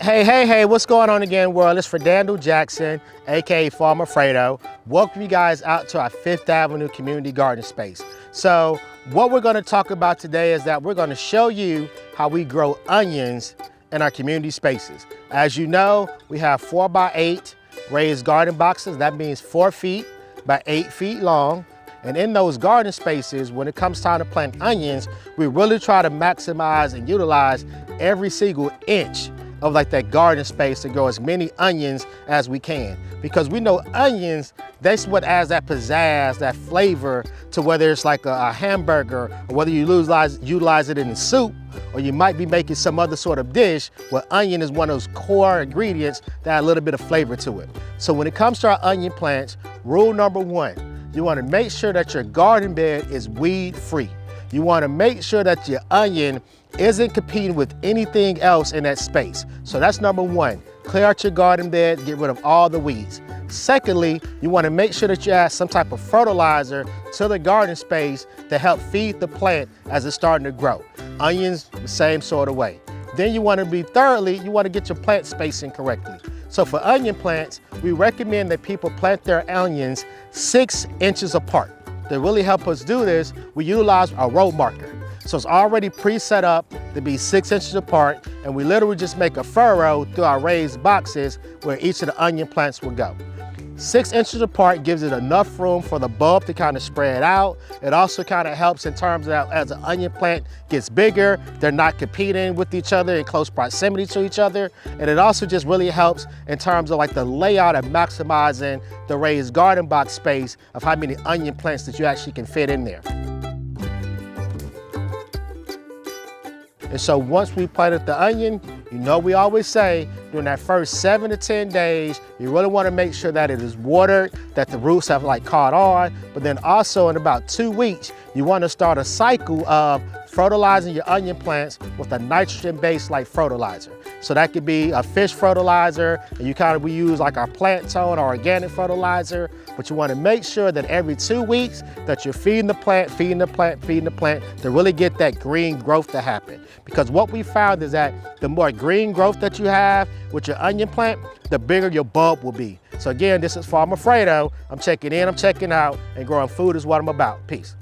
Hey, what's going on again, world? It's Ferdinand Jackson, aka Farmer Fredo. Welcome you guys out to our Fifth Avenue community garden space. So what we're going to talk about today is that we're going to show you how we grow onions in our community spaces. As you know, we have 4x8 raised garden boxes. That means 4 feet by 8 feet long. And in those garden spaces, when it comes time to plant onions, we really try to maximize and utilize every single inch of like that garden space to grow as many onions as we can. Because we know onions, that's what adds that pizzazz, that flavor to whether it's like a hamburger or whether you utilize it in the soup, or you might be making some other sort of dish where onion is one of those core ingredients that add a little bit of flavor to it. So when it comes to our onion plants, rule number 1, you want to make sure that your garden bed is weed free. You want to make sure that your onion isn't competing with anything else in that space. So that's number 1. Clear out your garden bed, get rid of all the weeds. Secondly, you want to make sure that you add some type of fertilizer to the garden space to help feed the plant as it's starting to grow. Onions, the same sort of way. Then you want to get your plant spacing correctly. So for onion plants, we recommend that people plant their onions 6 inches apart. To really help us do this, we utilize a row marker. So it's already pre-set up to be 6 inches apart, and we literally just make a furrow through our raised boxes where each of the onion plants will go. 6 inches apart gives it enough room for the bulb to kind of spread out. It also kind of helps in terms of as the onion plant gets bigger, they're not competing with each other in close proximity to each other. And it also just really helps in terms of like the layout and maximizing the raised garden box space of how many onion plants that you actually can fit in there. And so once we planted the onion, you know we always say during that first 7 to 10 days, you really want to make sure that it is watered, that the roots have like caught on, but then also in about 2 weeks, you want to start a cycle of fertilizing your onion plants with a nitrogen-based like fertilizer. So that could be a fish fertilizer, and we use like our plant tone or organic fertilizer, but you want to make sure that every 2 weeks that you're feeding the plant to really get that green growth to happen. Because what we found is that the more green growth that you have with your onion plant, the bigger your bulb will be. So again, this is Farmer Fredo. I'm checking in, I'm checking out, and growing food is what I'm about. Peace.